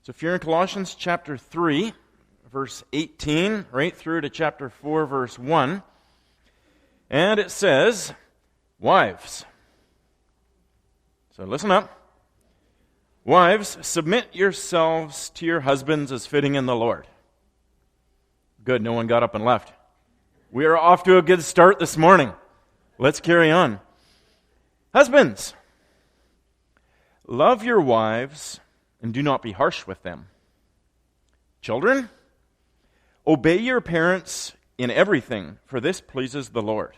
So if you're in Colossians chapter 3, verse 18, right through to chapter 4, verse 1, and it says, wives. So listen up. Wives, submit yourselves to your husbands as fitting in the Lord. Good, no one got up and left. We are off to a good start this morning. Let's carry on. Husbands, love your wives and do not be harsh with them. Children, obey your parents in everything, for this pleases the Lord.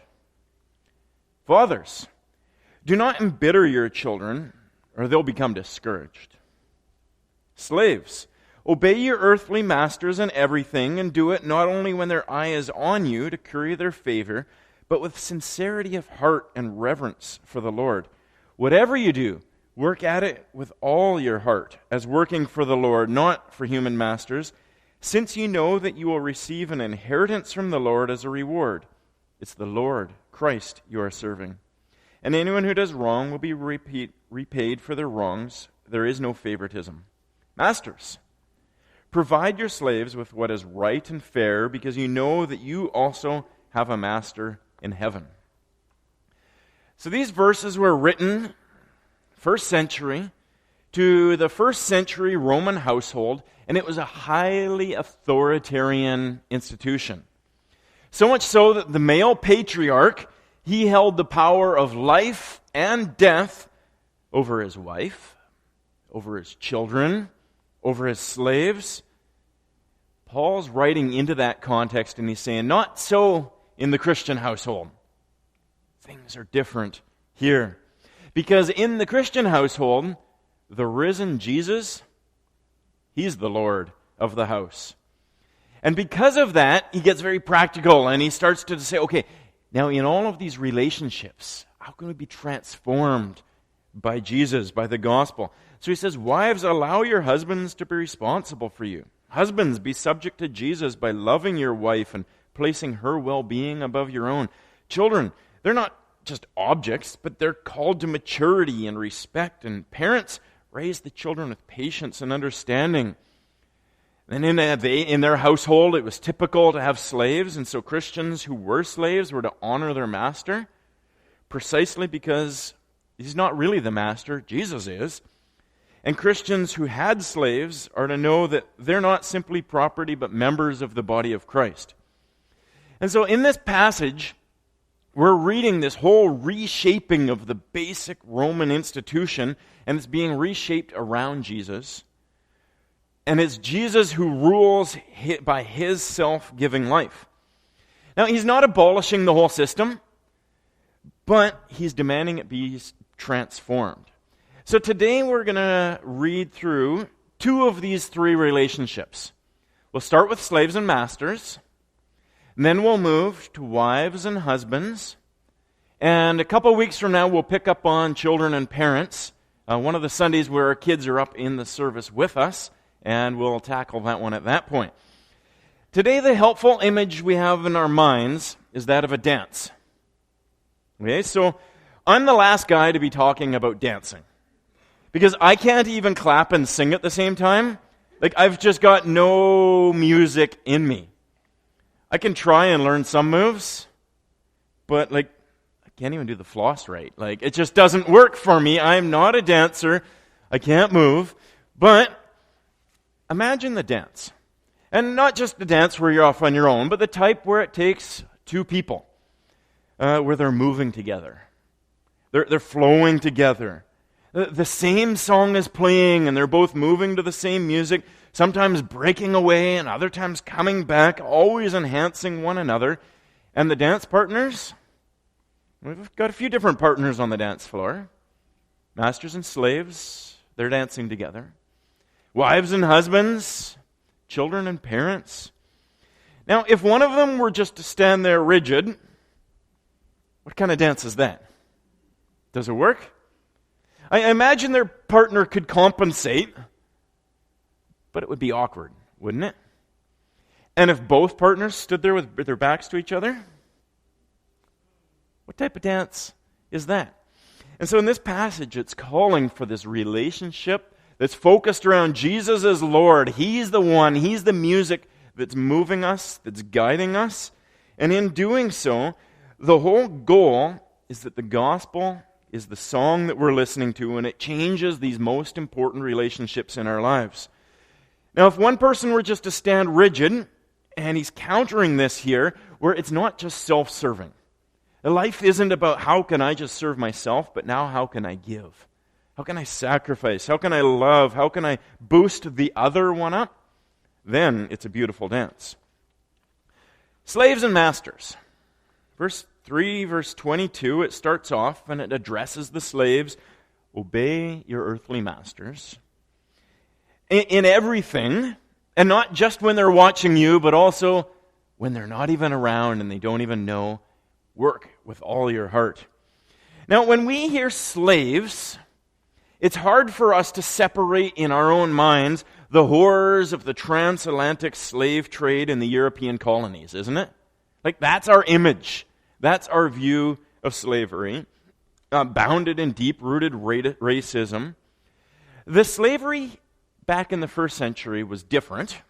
Fathers, do not embitter your children, or they'll become discouraged. Slaves, obey your earthly masters in everything, and do it not only when their eye is on you to curry their favor, but with sincerity of heart and reverence for the Lord. Whatever you do, work at it with all your heart, as working for the Lord, not for human masters, since you know that you will receive an inheritance from the Lord as a reward. It's the Lord, Christ, you are serving. And anyone who does wrong will be repaid for their wrongs. There is no favoritism. Masters, provide your slaves with what is right and fair, because you know that you also have a master in heaven. So these verses were written first century to the first century Roman household, and it was a highly authoritarian institution. So much so that the male patriarch, he held the power of life and death over his wife, over his children, over his slaves. Paul's writing into that context, and he's saying, not so in the Christian household. Things are different here. Because in the Christian household, the risen Jesus, he's the Lord of the house. And because of that, he gets very practical, and he starts to say, okay, now in all of these relationships, how can we be transformed by Jesus, by the gospel? So he says, wives, allow your husbands to be responsible for you. Husbands, be subject to Jesus by loving your wife and placing her well-being above your own. Children, they're not just objects, but they're called to maturity and respect. And parents, raise the children with patience and understanding. And in their household, it was typical to have slaves, and so Christians who were slaves were to honor their master, precisely because he's not really the master, Jesus is. And Christians who had slaves are to know that they're not simply property, but members of the body of Christ. And so in this passage, we're reading this whole reshaping of the basic Roman institution, and it's being reshaped around Jesus. And it's Jesus who rules by his self-giving life. Now, he's not abolishing the whole system, but he's demanding it be transformed. So today we're going to read through two of these three relationships. We'll start with slaves and masters, and then we'll move to wives and husbands. And a couple weeks from now, we'll pick up on children and parents. One of the Sundays where our kids are up in the service with us, and we'll tackle that one at that point. Today, the helpful image we have in our minds is that of a dance. Okay, so I'm the last guy to be talking about dancing, because I can't even clap and sing at the same time. Like, I've just got no music in me. I can try and learn some moves, but I can't even do the floss right. It just doesn't work for me. I'm not a dancer. I can't move. But imagine the dance. And not just the dance where you're off on your own, but the type where it takes two people, where they're moving together. They're flowing together. The same song is playing, and they're both moving to the same music, sometimes breaking away and other times coming back, always enhancing one another. And the dance partners, we've got a few different partners on the dance floor. Masters and slaves, they're dancing together. Wives and husbands, children and parents. Now, if one of them were just to stand there rigid, what kind of dance is that? Does it work? I imagine their partner could compensate, but it would be awkward, wouldn't it? And if both partners stood there with their backs to each other, what type of dance is that? And so in this passage, it's calling for this relationship that's focused around Jesus as Lord. He's the one, He's the music that's moving us, that's guiding us. And in doing so, the whole goal is that the gospel is the song that we're listening to, and it changes these most important relationships in our lives. Now, if one person were just to stand rigid, and he's countering this here, where it's not just self-serving. Life isn't about how can I just serve myself, but now how can I give? How can I sacrifice? How can I love? How can I boost the other one up? Then it's a beautiful dance. Slaves and masters. Verse 3, verse 22, it starts off and it addresses the slaves. Obey your earthly masters in everything, and not just when they're watching you, but also when they're not even around and they don't even know. Work with all your heart. Now, when we hear slaves, it's hard for us to separate in our own minds the horrors of the transatlantic slave trade in the European colonies, isn't it? Like, that's our image. That's our view of slavery, bounded in deep-rooted racism. The slavery back in the first century was different.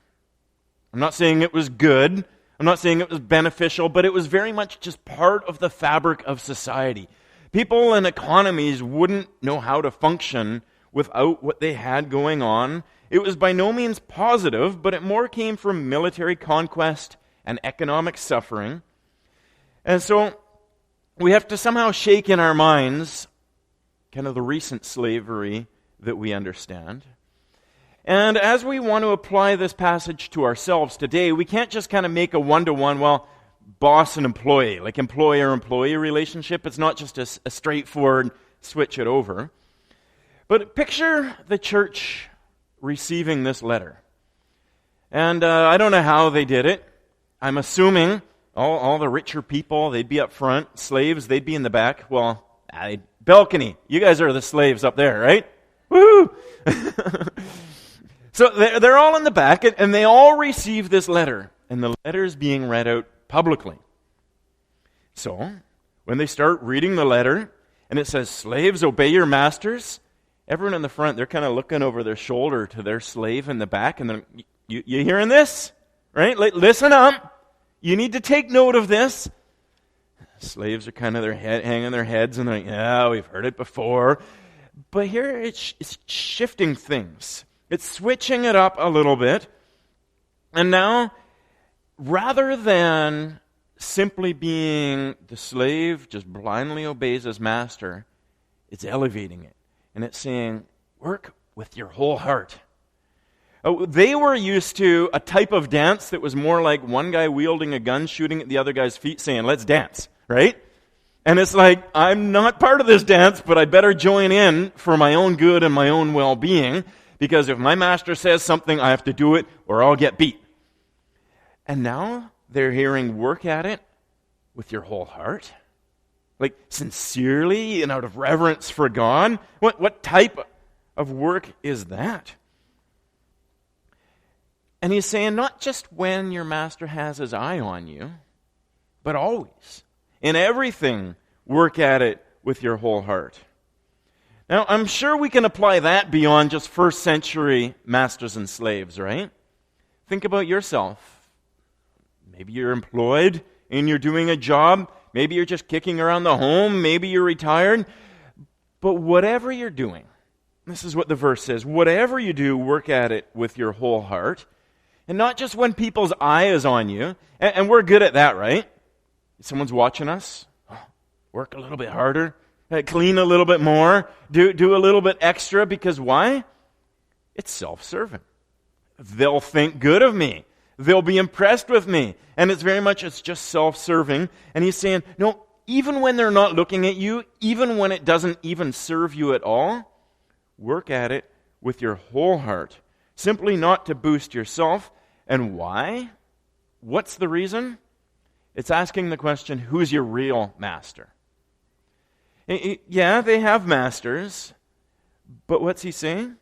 I'm not saying it was good. I'm not saying it was beneficial, but it was very much just part of the fabric of society. People and economies wouldn't know how to function without what they had going on. It was by no means positive, but it more came from military conquest and economic suffering. And so we have to somehow shake in our minds kind of the recent slavery that we understand. And as we want to apply this passage to ourselves today, we can't just kind of make a one-to-one, well, boss and employee, like employer-employee relationship. It's not just a straightforward switch it over. But picture the church receiving this letter. And I don't know how they did it. I'm assuming all the richer people, they'd be up front. Slaves, they'd be in the back. Well, balcony. You guys are the slaves up there, right? Woo! So they're all in the back, and they all receive this letter. And the letter is being read out publicly. So, when they start reading the letter, and it says, slaves, obey your masters, everyone in the front, they're kind of looking over their shoulder to their slave in the back, and they're, you hearing this? Right? Listen up. You need to take note of this. Slaves are kind of hanging their heads, and they're like, yeah, we've heard it before. But here it's shifting things. It's switching it up a little bit. And now, rather than simply being the slave just blindly obeys his master, it's elevating it. And it's saying, work with your whole heart. They were used to a type of dance that was more like one guy wielding a gun, shooting at the other guy's feet, saying, let's dance, right? And it's like, I'm not part of this dance, but I better join in for my own good and my own well-being, because if my master says something, I have to do it or I'll get beat. And now they're hearing, work at it with your whole heart. Like, sincerely and out of reverence for God. What type of work is that? And he's saying, not just when your master has his eye on you, but always. In everything, work at it with your whole heart. Now, I'm sure we can apply that beyond just first century masters and slaves, right? Think about yourself. Maybe you're employed and you're doing a job. Maybe you're just kicking around the home. Maybe you're retired. But whatever you're doing, this is what the verse says, whatever you do, work at it with your whole heart. And not just when people's eye is on you. And we're good at that, right? If someone's watching us, work a little bit harder. Clean a little bit more, do a little bit extra, because why? It's self-serving. They'll think good of me. They'll be impressed with me. And it's just self-serving. And he's saying, no, even when they're not looking at you, even when it doesn't even serve you at all, work at it with your whole heart. Simply not to boost yourself. And why? What's the reason? It's asking the question, who's your real master? Yeah, they have masters, but what's he saying?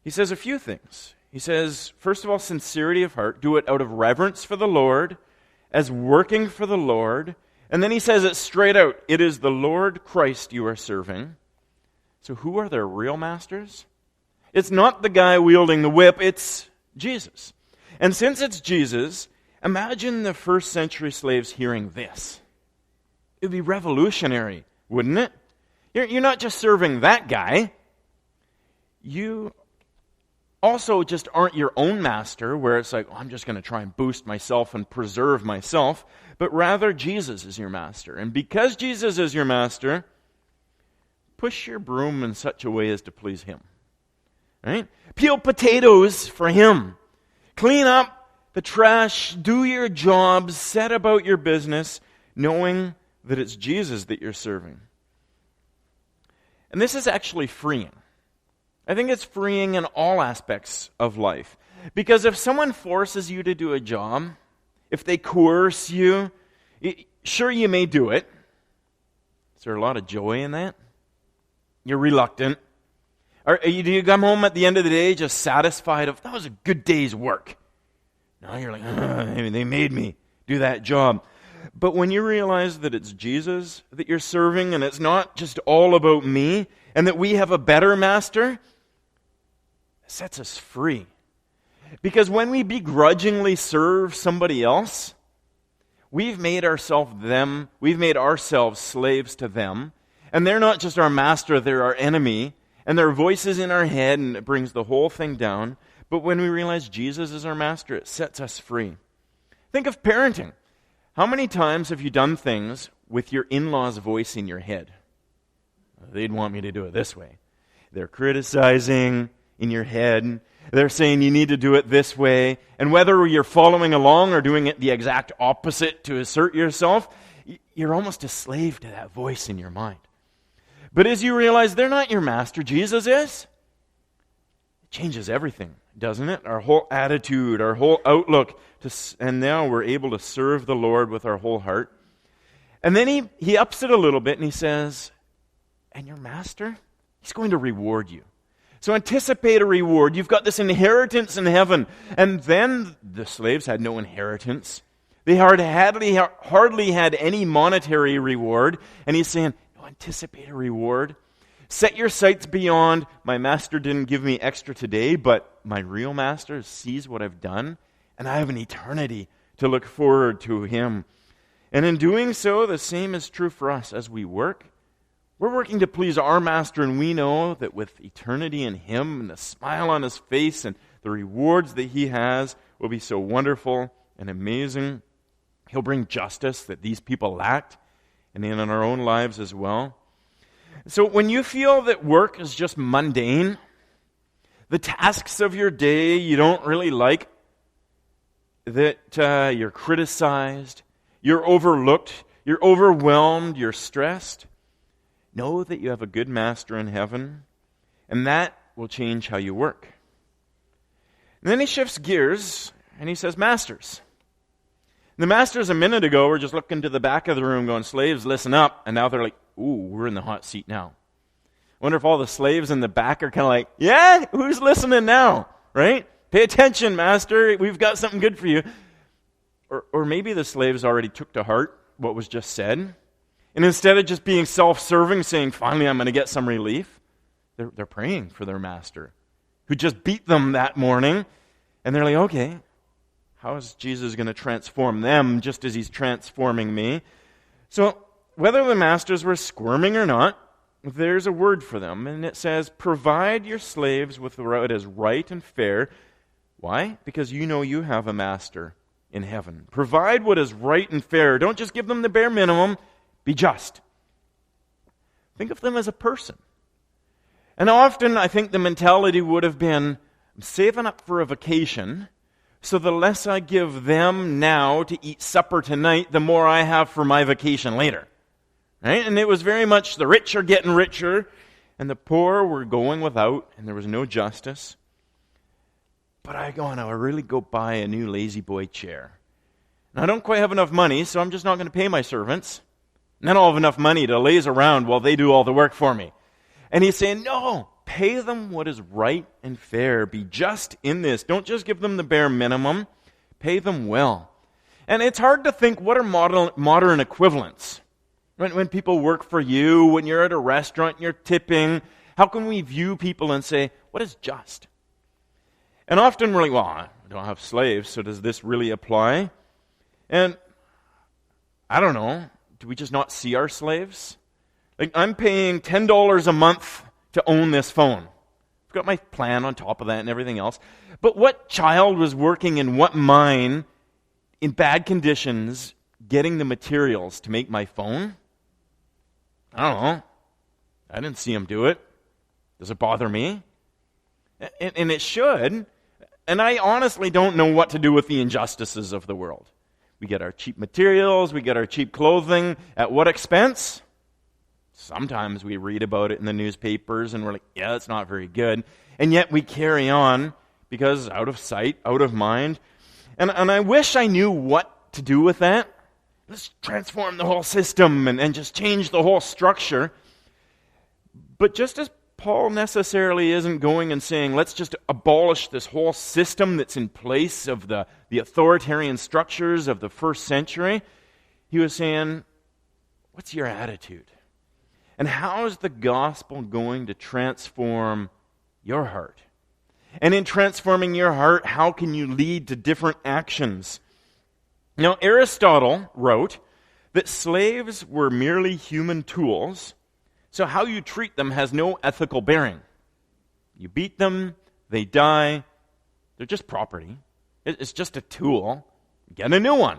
He says a few things. He says, first of all, sincerity of heart. Do it out of reverence for the Lord, as working for the Lord. And then he says it straight out. It is the Lord Christ you are serving. So who are their real masters? It's not the guy wielding the whip, it's Jesus. And since it's Jesus, imagine the first century slaves hearing this. It would be revolutionary, wouldn't it? You're not just serving that guy. You also just aren't your own master, where it's like, oh, I'm just going to try and boost myself and preserve myself. But rather, Jesus is your master. And because Jesus is your master, push your broom in such a way as to please him. Right? Peel potatoes for him. Clean up the trash. Do your jobs. Set about your business, knowing that it's Jesus that you're serving. And this is actually freeing. I think it's freeing in all aspects of life. Because if someone forces you to do a job, if they coerce you, sure, you may do it. Is there a lot of joy in that? You're reluctant. Or do you come home at the end of the day just satisfied of, that was a good day's work? Now you're like, they made me do that job. But when you realize that it's Jesus that you're serving and it's not just all about me and that we have a better master, it sets us free. Because when we begrudgingly serve somebody else, we've made ourselves slaves to them. And they're not just our master, they're our enemy. And their voice is in our head and it brings the whole thing down. But when we realize Jesus is our master, it sets us free. Think of parenting. How many times have you done things with your in-laws' voice in your head? They'd want me to do it this way. They're criticizing in your head. They're saying you need to do it this way. And whether you're following along or doing it the exact opposite to assert yourself, you're almost a slave to that voice in your mind. But as you realize they're not your master, Jesus is, it changes everything, doesn't it? Our whole attitude, our whole outlook. And now we're able to serve the Lord with our whole heart. And then he ups it a little bit and he says, and your master, he's going to reward you. So anticipate a reward. You've got this inheritance in heaven. And then the slaves had no inheritance. They hardly had any monetary reward. And he's saying, no, anticipate a reward. Set your sights beyond, my master didn't give me extra today, but my real master sees what I've done, and I have an eternity to look forward to him. And in doing so, the same is true for us as we work. We're working to please our master, and we know that with eternity in him and the smile on his face and the rewards that he has will be so wonderful and amazing. He'll bring justice that these people lacked, and in our own lives as well. So when you feel that work is just mundane, the tasks of your day you don't really like, that you're criticized, you're overlooked, you're overwhelmed, you're stressed, know that you have a good master in heaven, and that will change how you work. And then he shifts gears, and he says, masters. The masters a minute ago were just looking to the back of the room going, slaves, listen up. And now they're like, ooh, we're in the hot seat now. I wonder if all the slaves in the back are kind of like, yeah, who's listening now? Right? Pay attention, master. We've got something good for you. Or maybe the slaves already took to heart what was just said. And instead of just being self-serving, saying, finally I'm going to get some relief, they're praying for their master who just beat them that morning. And they're like, okay, how is Jesus going to transform them just as he's transforming me? So whether the masters were squirming or not, there's a word for them. And it says, provide your slaves with what is right and fair. Why? Because you know you have a master in heaven. Provide what is right and fair. Don't just give them the bare minimum. Be just. Think of them as a person. And often I think the mentality would have been, I'm saving up for a vacation, so the less I give them now to eat supper tonight, the more I have for my vacation later. Right? And it was very much the rich are getting richer, and the poor were going without, and there was no justice. But I really go buy a new lazy boy chair. And I don't quite have enough money, so I'm just not going to pay my servants. And then I'll have enough money to laze around while they do all the work for me. And he's saying, no, pay them what is right and fair. Be just in this. Don't just give them the bare minimum. Pay them well. And it's hard to think what are modern equivalents. When people work for you, when you're at a restaurant and you're tipping, How can we view people and say, what is just? And often we're like, well, I don't have slaves, so does this really apply? And I don't know. Do we just not see our slaves? Like, I'm paying $10 a month to own this phone. I've got my plan on top of that and everything else. But what child was working in what mine in bad conditions getting the materials to make my phone? I don't know. I didn't see him do it. Does it bother me? And it should. And I honestly don't know what to do with the injustices of the world. We get our cheap materials, we get our cheap clothing. At what expense? Sometimes we read about it in the newspapers and we're like, yeah, that's not very good. And yet we carry on because out of sight, out of mind. And I wish I knew what to do with that. Let's transform the whole system and just change the whole structure. But just as Paul necessarily isn't going and saying, let's just abolish this whole system that's in place of the authoritarian structures of the first century, he was saying, what's your attitude? And how is the gospel going to transform your heart? And in transforming your heart, how can you lead to different actions? Now, Aristotle wrote that slaves were merely human tools, so how you treat them has no ethical bearing. You beat them, they die, they're just property. It's just a tool. Get a new one.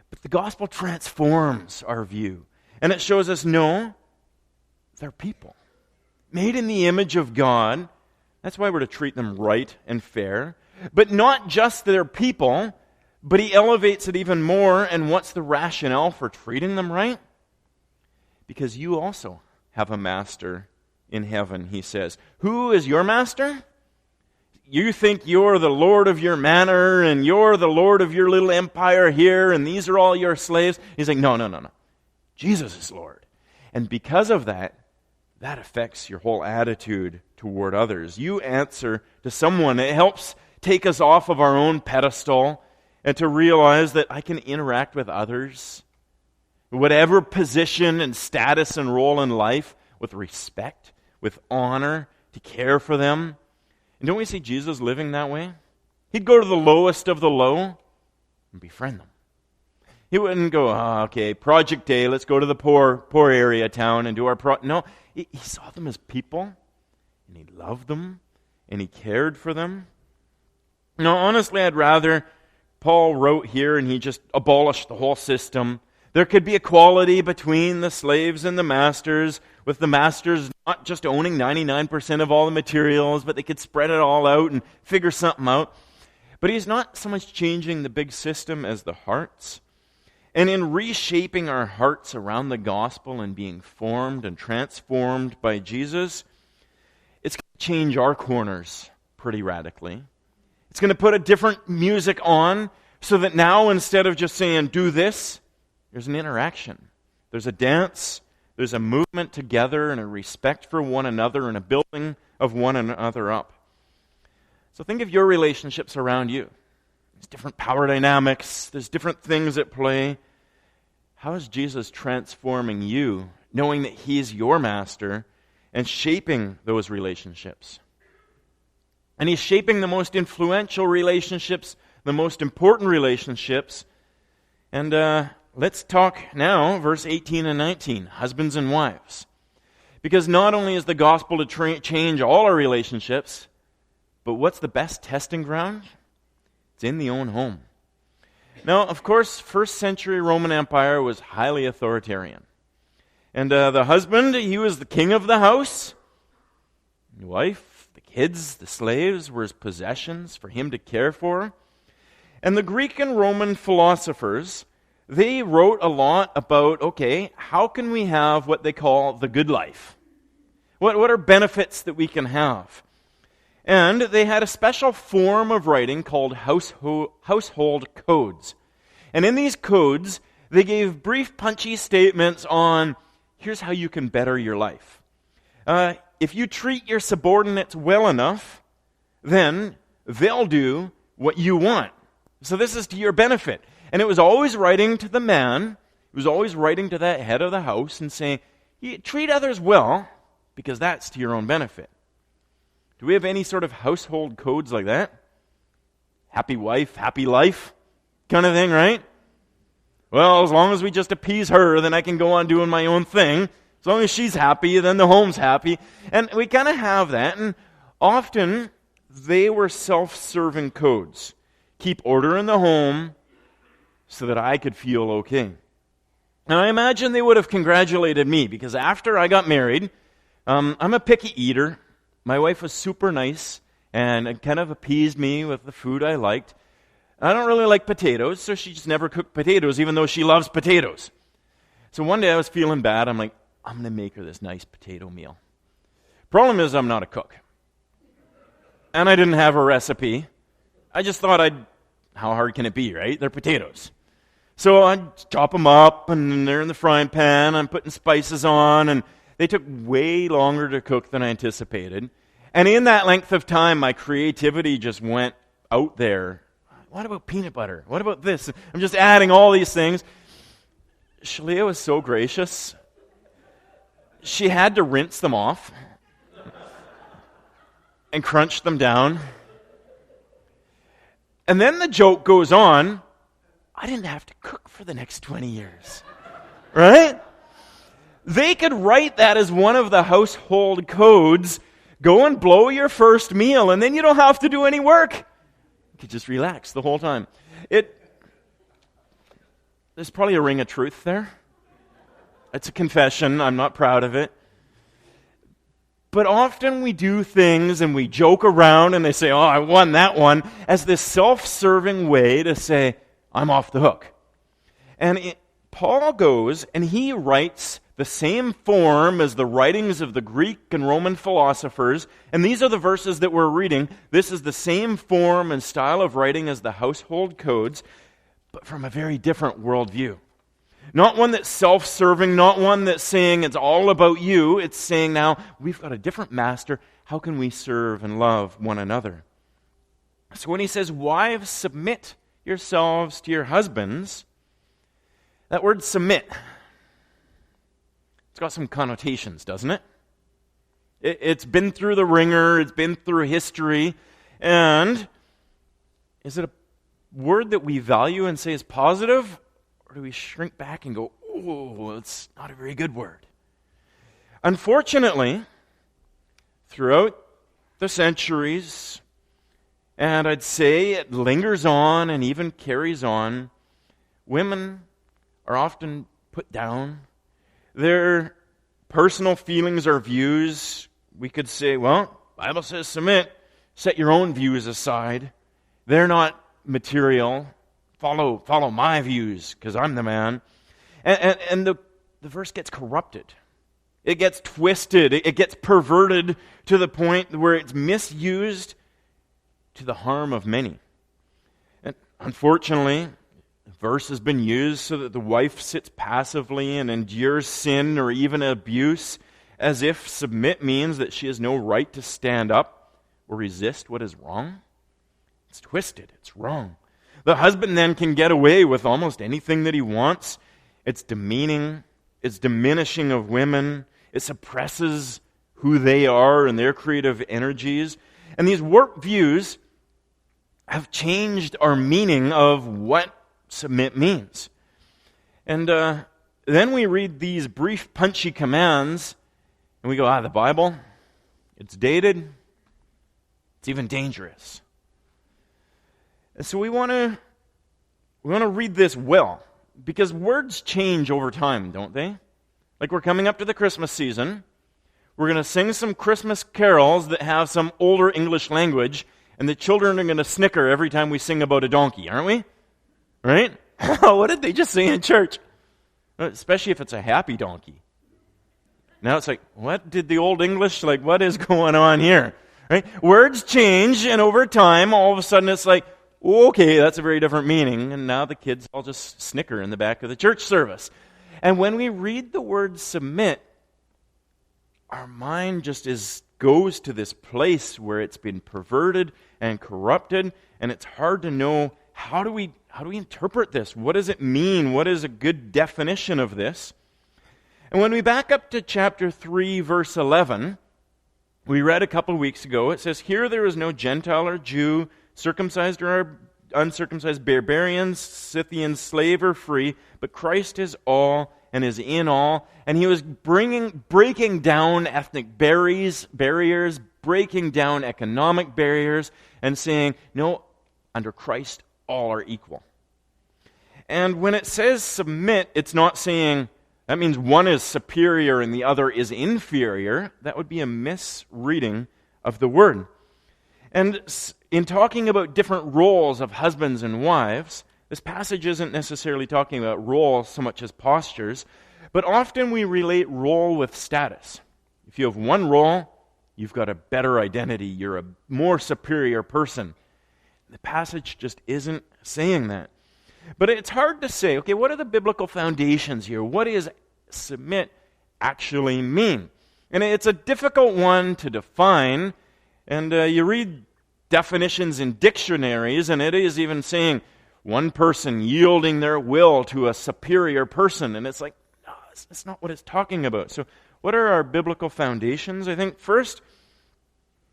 But the gospel transforms our view, and it shows us, no, they're people. Made in the image of God. That's why we're to treat them right and fair. But not just their people, but he elevates it even more. And what's the rationale for treating them right? Because you also have a master in heaven, he says. Who is your master? You think you're the lord of your manor and you're the lord of your little empire here and these are all your slaves. He's like, no. Jesus is Lord. And because of that, that affects your whole attitude toward others. You answer to someone. It helps take us off of our own pedestal and to realize that I can interact with others, whatever position and status and role in life, with respect, with honor, to care for them. And don't we see Jesus living that way? He'd go to the lowest of the low and befriend them. He wouldn't go, okay, Project Day, let's go to the poor area town and do our No, he saw them as people, and he loved them, and he cared for them. Now, honestly, I'd rather Paul wrote here and he just abolished the whole system. There could be equality between the slaves and the masters, with the masters not just owning 99% of all the materials, but they could spread it all out and figure something out. But he's not so much changing the big system as the hearts. And in reshaping our hearts around the gospel and being formed and transformed by Jesus, it's going to change our corners pretty radically. It's going to put a different music on so that now instead of just saying, do this, there's an interaction. There's a dance, there's a movement together and a respect for one another and a building of one another up. So think of your relationships around you. There's different power dynamics. There's different things at play. How is Jesus transforming you, knowing that He's your master, and shaping those relationships? And He's shaping the most influential relationships, the most important relationships. And let's talk now, verse 18 and 19, husbands and wives. Because not only is the gospel to change all our relationships, but what's the best testing ground? It's in the own home. Now, of course, first century Roman Empire was highly authoritarian. And the husband, he was the king of the house. The wife, the kids, the slaves were his possessions for him to care for. And the Greek and Roman philosophers, they wrote a lot about, okay, how can we have what they call the good life? What are benefits that we can have? And they had a special form of writing called household codes. And in these codes, they gave brief, punchy statements on, here's how you can better your life. If you treat your subordinates well enough, then they'll do what you want. So this is to your benefit. And it was always writing to the man, it was always writing to that head of the house and saying, treat others well, because that's to your own benefit. Do we have any sort of household codes like that? Happy wife, happy life kind of thing, right? Well, as long as we just appease her, then I can go on doing my own thing. As long as she's happy, then the home's happy. And we kind of have that. And often, they were self-serving codes. Keep order in the home so that I could feel okay. And I imagine they would have congratulated me, because after I got married, I'm a picky eater. My wife was super nice and kind of appeased me with the food I liked. I don't really like potatoes, so she just never cooked potatoes, even though she loves potatoes. So one day I was feeling bad. I'm like, I'm going to make her this nice potato meal. Problem is, I'm not a cook. And I didn't have a recipe. I just thought how hard can it be, right? They're potatoes. So I chop them up, and they're in the frying pan. I'm putting spices on, and they took way longer to cook than I anticipated. And in that length of time, my creativity just went out there. What about peanut butter? What about this? I'm just adding all these things. Shalia was so gracious. She had to rinse them off and crunch them down. And then the joke goes on, I didn't have to cook for the next 20 years. Right? They could write that as one of the household codes. Go and blow your first meal, and then you don't have to do any work. You could just relax the whole time. There's probably a ring of truth there. It's a confession. I'm not proud of it. But often we do things and we joke around and they say, oh, I won that one, as this self-serving way to say, I'm off the hook. And Paul goes and he writes the same form as the writings of the Greek and Roman philosophers. And these are the verses that we're reading. This is the same form and style of writing as the household codes, but from a very different worldview. Not one that's self-serving, not one that's saying it's all about you. It's saying now, we've got a different master. How can we serve and love one another? So when he says, wives, submit yourselves to your husbands, that word submit, it's got some connotations, doesn't it? It's been through the ringer, it's been through history, and is it a word that we value and say is positive? Or do we shrink back and go, oh, it's not a very good word? Unfortunately, throughout the centuries, and I'd say it lingers on and even carries on, women are often put down. Their personal feelings or views, we could say, well, the Bible says submit, set your own views aside. They're not material. Follow my views, because I'm the man. And the verse gets corrupted. It gets twisted. It gets perverted to the point where it's misused to the harm of many. And unfortunately, the verse has been used so that the wife sits passively and endures sin or even abuse, as if submit means that she has no right to stand up or resist what is wrong. It's twisted. It's wrong. The husband then can get away with almost anything that he wants. It's demeaning. It's diminishing of women. It suppresses who they are and their creative energies. And these warped views have changed our meaning of what submit means. And then we read these brief, punchy commands, and we go, the Bible, it's dated. It's even dangerous. And so we want to read this well, because words change over time, don't they? Like we're coming up to the Christmas season. We're going to sing some Christmas carols that have some older English language, and the children are going to snicker every time we sing about a donkey, aren't we? Right? What did they just say in church? Especially if it's a happy donkey. Now it's like, what did the old English, what is going on here? Right? Words change, and over time, all of a sudden it's like, okay, that's a very different meaning, and now the kids all just snicker in the back of the church service. And when we read the word submit, our mind just goes to this place where it's been perverted and corrupted, and it's hard to know how do we interpret this? What does it mean? What is a good definition of this? And when we back up to chapter 3, verse 11, we read a couple of weeks ago, it says, "Here there is no Gentile or Jew, circumcised or uncircumcised, barbarian, Scythian, slave or free, but Christ is all and is in all." And he was breaking down ethnic barriers, breaking down economic barriers, and saying, no, under Christ, all are equal. And when it says submit, it's not saying that means one is superior and the other is inferior. That would be a misreading of the word. And in talking about different roles of husbands and wives, this passage isn't necessarily talking about roles so much as postures, but often we relate role with status. If you have one role, you've got a better identity. You're a more superior person. The passage just isn't saying that. But it's hard to say, okay, what are the biblical foundations here? What does submit actually mean? And it's a difficult one to define. And you read definitions in dictionaries, and it is even saying one person yielding their will to a superior person. And it's like, no, that's not what it's talking about. So what are our biblical foundations? I think first,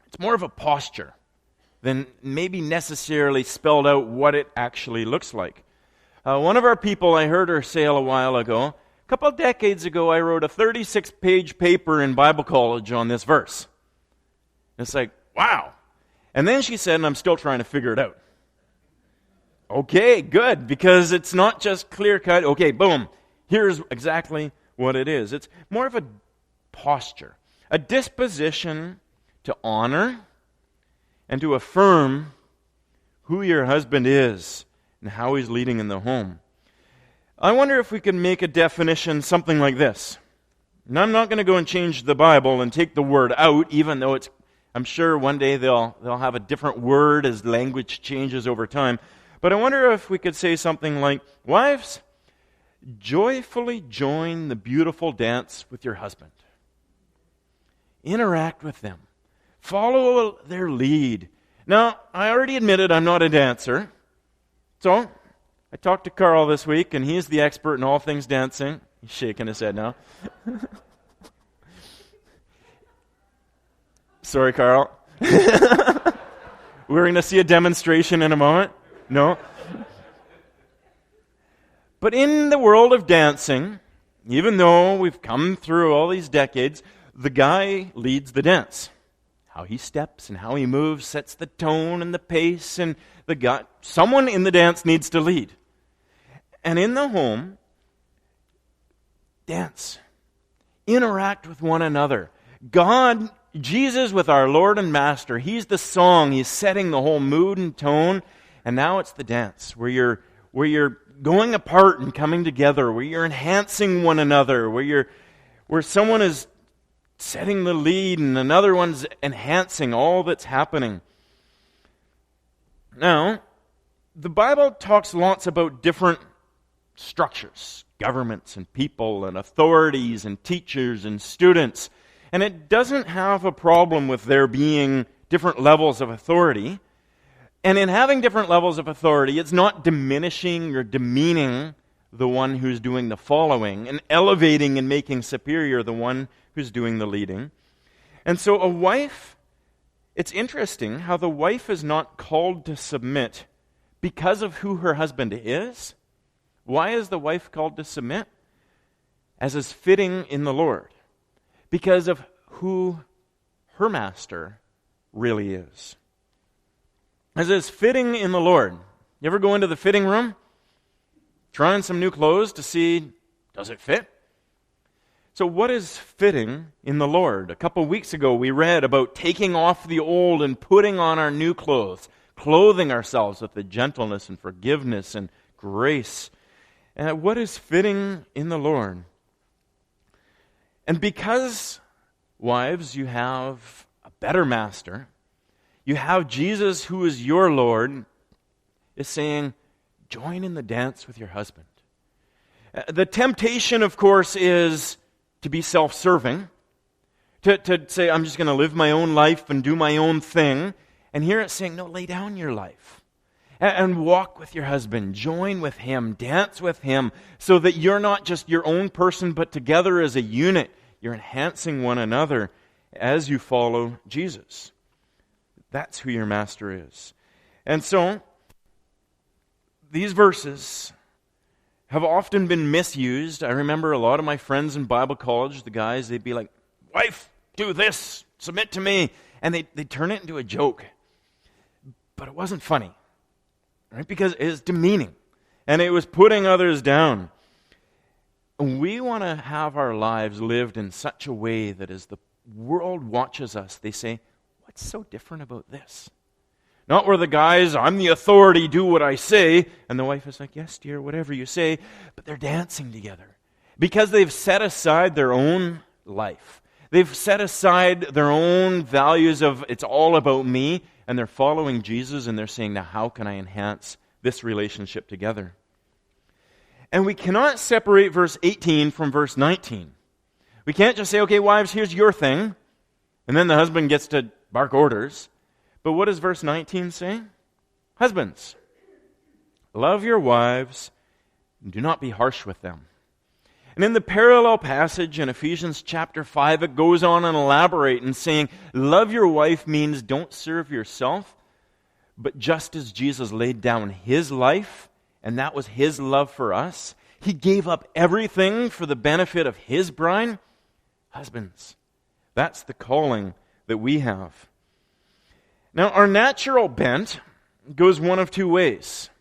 it's more of a posture than maybe necessarily spelled out what it actually looks like. One of our people, I heard her say a while ago, a couple of decades ago, I wrote a 36-page paper in Bible college on this verse. It's like, wow. And then she said, and I'm still trying to figure it out. Okay, good, because it's not just clear-cut, okay, boom, here's exactly what it is. It's more of a posture, a disposition to honor and to affirm who your husband is and how he's leading in the home. I wonder if we could make a definition something like this. And I'm not going to go and change the Bible and take the word out, even though I'm sure one day they'll have a different word as language changes over time. But I wonder if we could say something like, wives, joyfully join the beautiful dance with your husband. Interact with them. Follow their lead. Now, I already admitted I'm not a dancer. So, I talked to Carl this week, and he's the expert in all things dancing. He's shaking his head now. Sorry, Carl. We're going to see a demonstration in a moment. No? But in the world of dancing, even though we've come through all these decades, the guy leads the dance. How he steps and how he moves sets the tone and the pace, and someone in the dance needs to lead. And in the home, dance. Interact with one another. God, Jesus with our Lord and Master, He's the song. He's setting the whole mood and tone. And now it's the dance, where you're going apart and coming together, where you're enhancing one another, where someone is setting the lead and another one's enhancing all that's happening. Now, the Bible talks lots about different structures, governments and people and authorities and teachers and students. And it doesn't have a problem with there being different levels of authority. And in having different levels of authority, it's not diminishing or demeaning the one who's doing the following and elevating and making superior the one who's doing the leading. And so a wife, it's interesting how the wife is not called to submit because of who her husband is. Why is the wife called to submit? As is fitting in the Lord. Because of who her master really is. As is fitting in the Lord. You ever go into the fitting room? Trying some new clothes to see, does it fit? So what is fitting in the Lord? A couple weeks ago we read about taking off the old and putting on our new clothes, clothing ourselves with the gentleness and forgiveness and grace. And what is fitting in the Lord? And because, wives, you have a better master, you have Jesus who is your Lord, is saying, join in the dance with your husband. The temptation, of course, is to be self-serving, to say, I'm just going to live my own life and do my own thing. And here it's saying, no, lay down your life And walk with your husband, join with him, dance with him, so that you're not just your own person, but together as a unit, you're enhancing one another as you follow Jesus. That's who your master is. And so, these verses have often been misused. I remember a lot of my friends in Bible college, the guys, they'd be like, wife, do this, submit to me. And they'd turn it into a joke. But it wasn't funny, right? Because it was demeaning. And it was putting others down. And we want to have our lives lived in such a way that as the world watches us, they say, what's so different about this? Not where the guy's, I'm the authority, do what I say. And the wife is like, yes, dear, whatever you say. But they're dancing together. Because they've set aside their own life. They've set aside their own values of, it's all about me. And they're following Jesus and they're saying, now how can I enhance this relationship together? And we cannot separate verse 18 from verse 19. We can't just say, okay, wives, here's your thing. And then the husband gets to bark orders. But what does verse 19 say? Husbands, love your wives and do not be harsh with them. And in the parallel passage in Ephesians chapter 5, it goes on and elaborate in saying, love your wife means don't serve yourself, but just as Jesus laid down his life, and that was his love for us, he gave up everything for the benefit of his bride. Husbands, that's the calling that we have. Now, our natural bent goes one of two ways.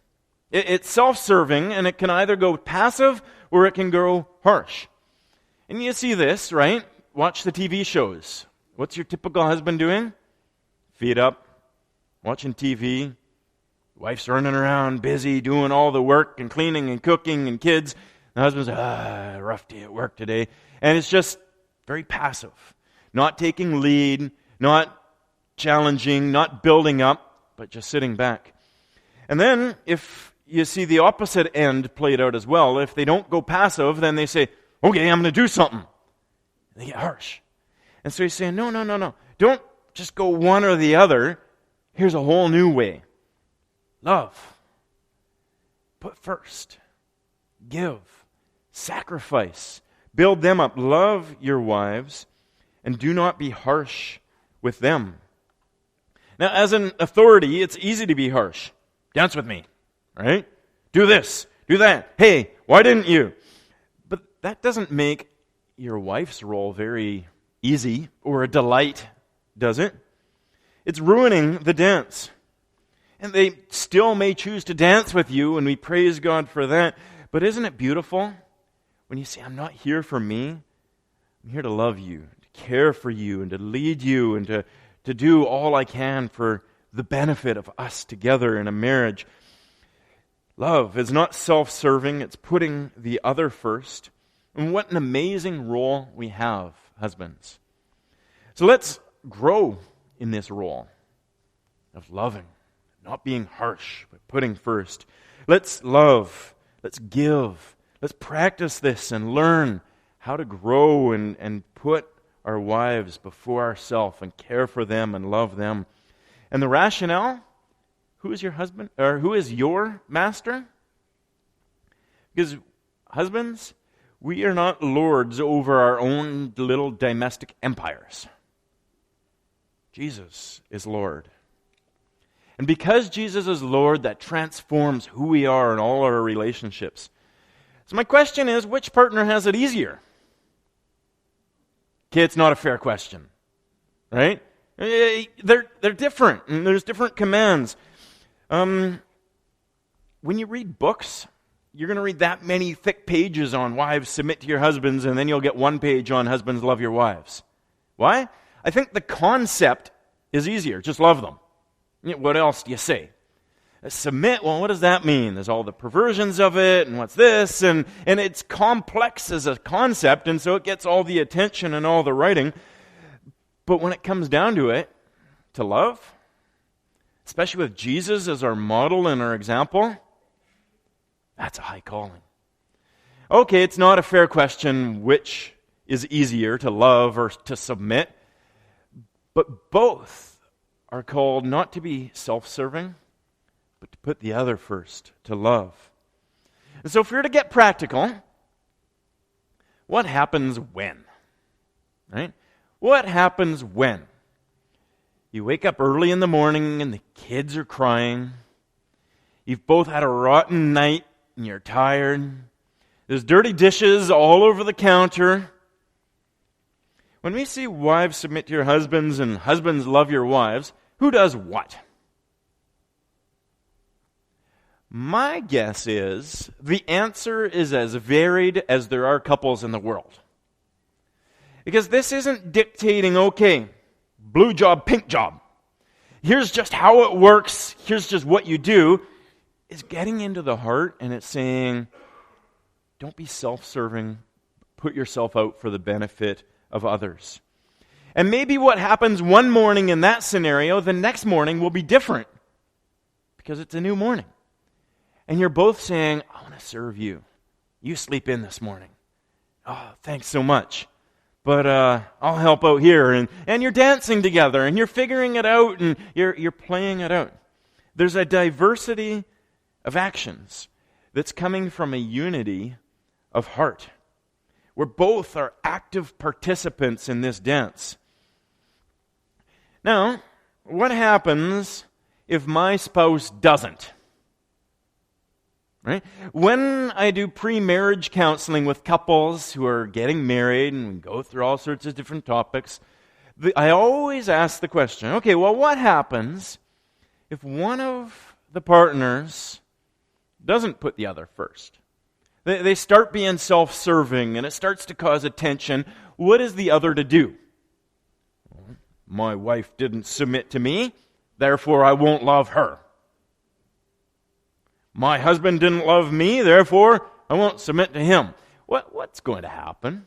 It's self-serving, and it can either go passive or it can go harsh. And you see this, right? Watch the TV shows. What's your typical husband doing? Feet up, watching TV. Wife's running around, busy, doing all the work and cleaning and cooking and kids. The husband's like, rough day at work today. And it's just very passive. Not taking lead, not challenging, not building up, but just sitting back. And then, if you see the opposite end played out as well, if they don't go passive, then they say, okay, I'm going to do something. They get harsh. And so he's saying, no. Don't just go one or the other. Here's a whole new way. Love. Put first. Give. Sacrifice. Build them up. Love your wives and do not be harsh with them. Now, as an authority, it's easy to be harsh. Dance with me, right? Do this, do that. Hey, why didn't you? But that doesn't make your wife's role very easy or a delight, does it? It's ruining the dance. And they still may choose to dance with you, and we praise God for that. But isn't it beautiful when you say, I'm not here for me. I'm here to love you, to care for you, and to lead you, and to do all I can for the benefit of us together in a marriage. Love is not self-serving. It's putting the other first. And what an amazing role we have, husbands. So let's grow in this role of loving, not being harsh, but putting first. Let's love. Let's give. Let's practice this and learn how to grow and put our wives before ourselves and care for them and love them. And the rationale, who is your husband, or who is your master? Because husbands, we are not lords over our own little domestic empires. Jesus is Lord. And because Jesus is Lord, that transforms who we are in all our relationships. So my question is, which partner has it easier? Okay, it's not a fair question, right? They're different, and there's different commands. When you read books, you're going to read that many thick pages on wives submit to your husbands, and then you'll get one page on husbands love your wives. Why? I think the concept is easier. Just love them. What else do you say? Submit, well, what does that mean? There's all the perversions of it, and what's this? And it's complex as a concept, and so it gets all the attention and all the writing. But when it comes down to it, to love, especially with Jesus as our model and our example, that's a high calling. Okay, it's not a fair question which is easier, to love or to submit, but both are called not to be self-serving, but to put the other first, to love. And so if we were to get practical, what happens when? Right? What happens when? You wake up early in the morning and the kids are crying. You've both had a rotten night and you're tired. There's dirty dishes all over the counter. When we see wives submit to your husbands and husbands love your wives, who does what? My guess is the answer is as varied as there are couples in the world. Because this isn't dictating, okay, blue job, pink job. Here's just how it works. Here's just what you do. It's getting into the heart and it's saying, don't be self-serving. Put yourself out for the benefit of others. And maybe what happens one morning in that scenario, the next morning will be different. Because it's a new morning. And you're both saying, I want to serve you. You sleep in this morning. Oh, thanks so much. But I'll help out here. And you're dancing together, and you're figuring it out, and you're playing it out. There's a diversity of actions that's coming from a unity of heart. Where both are active participants in this dance. Now, what happens if my spouse doesn't? Right? When I do pre-marriage counseling with couples who are getting married and we go through all sorts of different topics, I always ask the question, okay, well, what happens if one of the partners doesn't put the other first? They start being self-serving and it starts to cause a tension. What is the other to do? My wife didn't submit to me, therefore I won't love her. My husband didn't love me, therefore I won't submit to him. What's going to happen?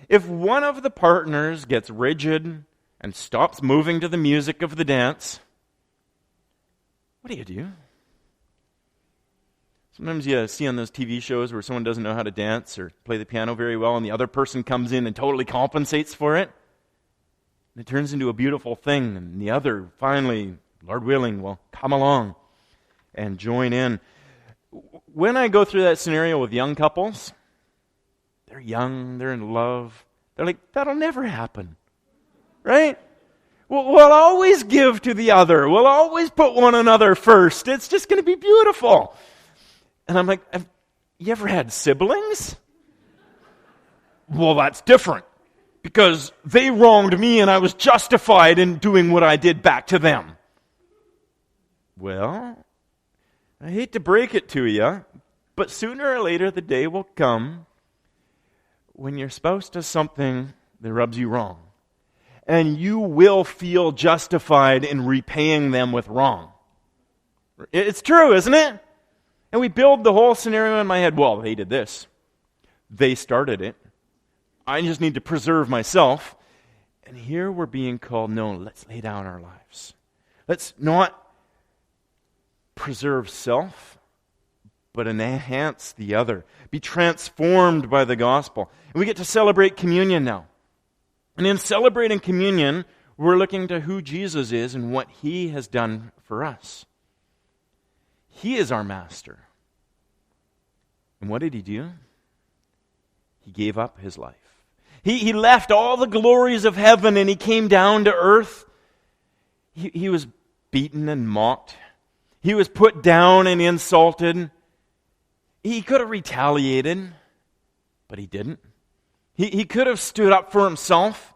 If one of the partners gets rigid and stops moving to the music of the dance, what do? Sometimes you see on those TV shows where someone doesn't know how to dance or play the piano very well and the other person comes in and totally compensates for it. And it turns into a beautiful thing and the other finally, Lord willing, will come along and join in. When I go through that scenario with young couples, they're young, they're in love, they're like, that'll never happen. Right? We'll always give to the other. We'll always put one another first. It's just going to be beautiful. And I'm like, you ever had siblings? Well, that's different. Because they wronged me and I was justified in doing what I did back to them. Well, I hate to break it to you, but sooner or later the day will come when your spouse does something that rubs you wrong. And you will feel justified in repaying them with wrong. It's true, isn't it? And we build the whole scenario in my head. Well, they did this. They started it. I just need to preserve myself. And here we're being called, no, let's lay down our lives. Let's not preserve self, but enhance the other. Be transformed by the gospel. And we get to celebrate communion now. And in celebrating communion, we're looking to who Jesus is and what He has done for us. He is our master. And what did He do? He gave up His life. He left all the glories of heaven and He came down to earth. He was beaten and mocked. He was put down and insulted. He could have retaliated, but He didn't. He could have stood up for Himself,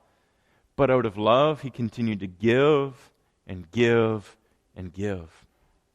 but out of love, He continued to give and give and give.